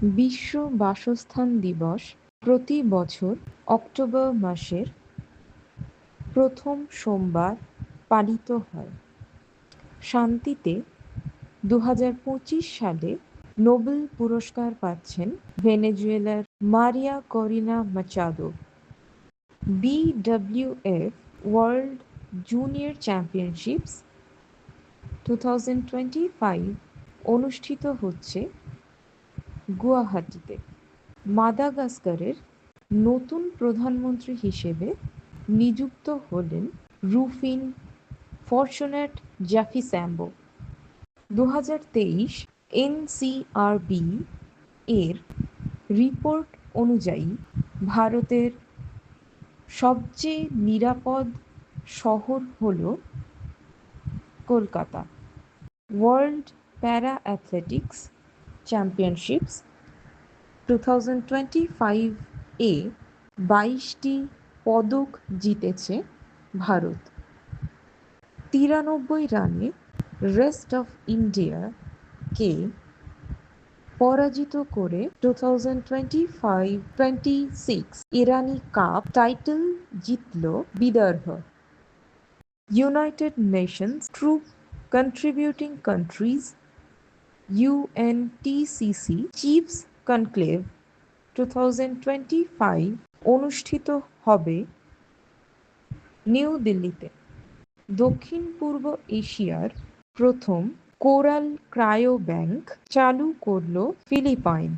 বিশ্ব বাসস্থান দিবস প্রতি বছর অক্টোবর মাসের প্রথম সোমবার পালিত হয়। শান্তিতে ২০২৫ সালে নোবেল পুরস্কার পাচ্ছেন ভেনেজুয়েলার Maria Corina Machado. BWF World Junior Championships 2025 অনুষ্ঠিত হচ্ছে গুয়াহাটিতে। মাদাগাস্কারের নতুন প্রধানমন্ত্রী হিসেবে নিযুক্ত হলেন রুফিন ফরচুনেট জ্যাফিস্যাম্বো। 2023 এনসিআরবি এর রিপোর্ট অনুযায়ী ভারতের সবচেয়ে নিরাপদ শহর হল কলকাতা। ওয়ার্ল্ড প্যারা অ্যাথলেটিক্স চ্যাম্পিয়নশিপস 2025 এ 22টি পদক জিতেছে ভারত। 93 রানে রেস্ট অফ ইন্ডিয়াকে পরাজিত করে 2025-26 ইরানি কাপ টাইটেল জিতল Vidarbha. United Nations troop contributing countries UNTCC chiefs conclave 2025 অনুষ্ঠিত হবে নিউ দিল্লিতে। দক্ষিণ পূর্ব এশিয়ার প্রথম কোরাল ক্রায়ো ব্যাংক চালু করল ফিলিপাইন।